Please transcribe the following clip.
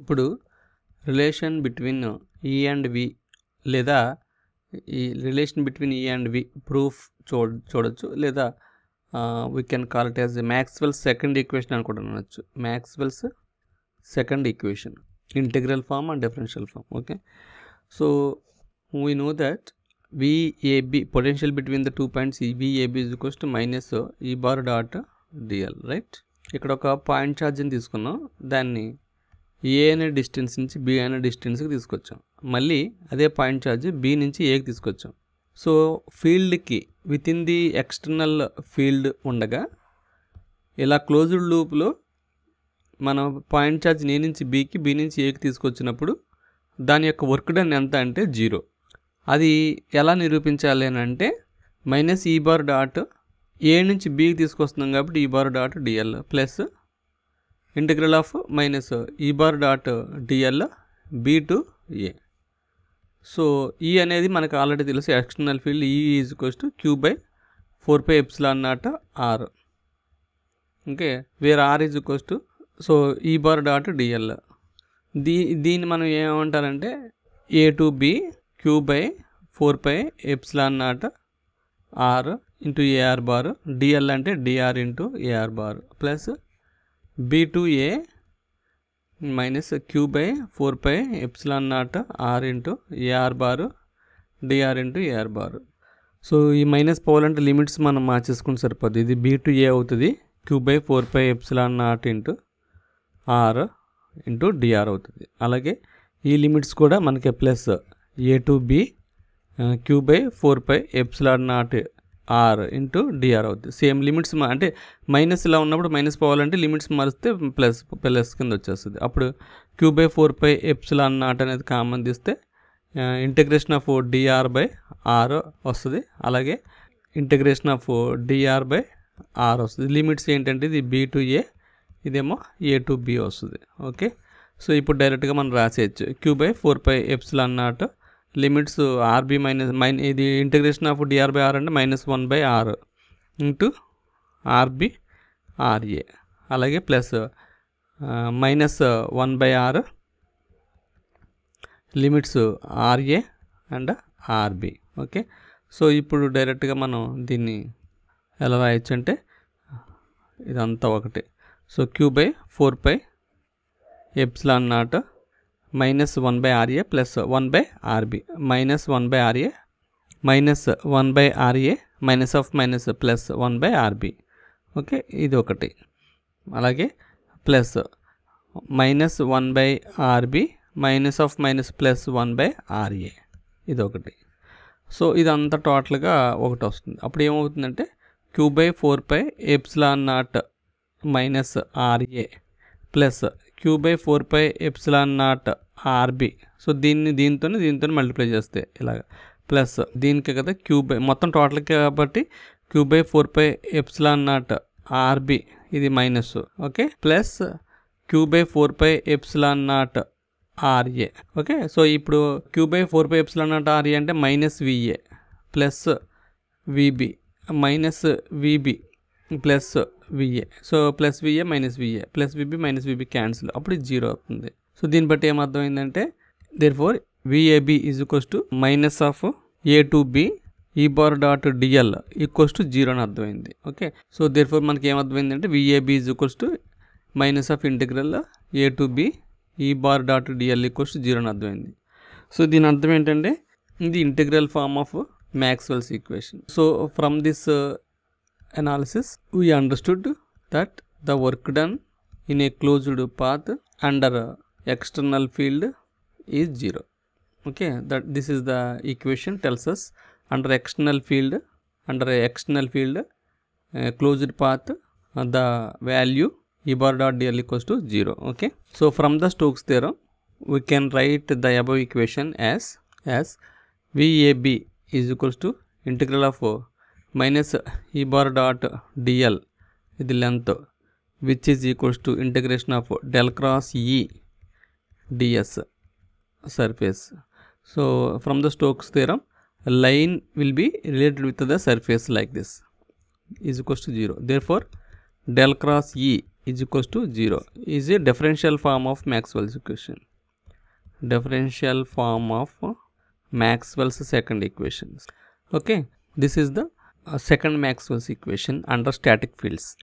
ఇప్పుడు relation between E and V లేదా ఈ relation between E and V proof చూడొచ్చు లేదా we can call it as Maxwell's second equation అని కూడా అనొచ్చు. Maxwell's second equation, integral form and differential form. Okay, so we know that VAB potential between the 2 points VAB is equals to minus E bar dot dl, right. ఇక్కడ ఒక point ఛార్జ్ని తీసుకున్నాం, దాన్ని ఏ అనే distance నుంచి B అనే డిస్టెన్స్కి తీసుకొచ్చాం. మళ్ళీ అదే పాయింట్ ఛార్జ్ బి నుంచి ఏకి తీసుకొచ్చాం. సో ఫీల్డ్కి with in the external field ఉండగా ఇలా క్లోజ్డ్ లూప్లో మనం పాయింట్ ఛార్జ్ ఏ నుంచి బికి, బి నుంచి ఏకి తీసుకొచ్చినప్పుడు దాని యొక్క వర్క్ డన్ ఎంత అంటే 0. అది ఎలా నిరూపించాలి అని అంటే minus E bar dot A నుంచి బికి తీసుకొస్తున్నాం కాబట్టి E bar dot D L plus integral of minus E bar dot D L B to A. So ఈ అనేది మనకు ఆల్రెడీ తెలుసు, external field E is equals to Q by 4π epsilon naught R. Okay, where R is equals to so E bar dot D L. దీన్ని మనం ఏమంటారంటే A to B Q by 4π epsilon naught R into A R bar, D L అంటే D R into A R bar plus B to A minus Q by 4π epsilon naught R into A R bar D R into A R bar. So ఈ minus పోవాలంటే limits మనం మార్చేసుకుంటే సరిపోద్ది. ఇది B to A అవుతుంది, Q by 4π epsilon naught into R into D R అవుతుంది. అలాగే ఈ లిమిట్స్ కూడా మనకి plus A to B Q by 4π epsilon naught R into D R అవుతుంది. సేమ్ లిమిట్స్ అంటే మైనస్ ఇలా ఉన్నప్పుడు మైనస్ పోవాలంటే లిమిట్స్ మారిస్తే ప్లస్ కింద వచ్చేస్తుంది. అప్పుడు క్యూ బై 4π ఎప్సిలాన్ నాట్ అనేది కామన్ తీస్తే integration of D R by R వస్తుంది. అలాగే integration of D R by R వస్తుంది. లిమిట్స్ ఏంటంటే ఇది బి టు ఏ, ఇదేమో ఏ టు బి వస్తుంది. ఓకే, సో ఇప్పుడు డైరెక్ట్గా మనం రాసేయచ్చు Q by 4π epsilon naught limits R B ఇది integration of D R by R అంటే -1/r ఇంటూ ఆర్బి ఆర్ఏ, అలాగే plus -1/r limits R A and R B. Okay, so ఇప్పుడు డైరెక్ట్గా మనం దీన్ని ఎలా రాయొచ్చు అంటే ఇదంతా ఒకటి. So Q by 4π epsilon naught -1/RA plus 1/RB -1/RA -1/RA minus of minus plus 1/RB. Okay, ఇది ఒకటి. అలాగే plus -1/RB minus of minus plus 1/RA, ఇది ఒకటి. సో ఇదంతా టోటల్గా ఒకటి వస్తుంది. అప్పుడు ఏమవుతుందంటే Q by 4π epsilon naught -RA plus Q by 4π epsilon naught R B. So దీంతో మల్టిప్లై చేస్తే ఇలాగ ప్లస్ దీనికి కదా క్యూ బై మొత్తం టోటల్కి కాబట్టి Q by 4π epsilon naught R B ఇది minus. Okay, plus Q by 4π epsilon naught R A. Okay, so ఇప్పుడు Q by 4π epsilon naught R A అంటే -VA plus VB minus VB plus VA. So plus VA minus VA plus VB cancel, అప్పుడు ఇది 0 అవుతుంది. So దీన్ని బట్టి ఏమర్థమైందంటే therefore VAB is equals to minus of A to B E bar dot D L equals to 0 అని అర్థమైంది. Okay, so therefore మనకి ఏమర్థమైందంటే VAB is equals to minus of integral A to B E bar dot D L equals to 0 అని అర్థమైంది. So దీని అర్థం ఏంటంటే ఇది integral form of Maxwell's equation. So from this analysis we understood that the work done in a closed path under external field is 0. Okay, that this is the equation tells us under external field closed path the value E bar dot dl equals to 0. Okay, so from the Stokes theorem we can write the above equation as VAB is equals to integral of minus E bar dot dl with length which is equals to integration of del cross E ds surface. So from the Stokes theorem a line will be related with the surface like this is equals to 0. Therefore del cross E is equals to 0 is a differential form of Maxwell's equation. Differential form of Maxwell's second equations. Okay, this is the second Maxwell's equation under static fields.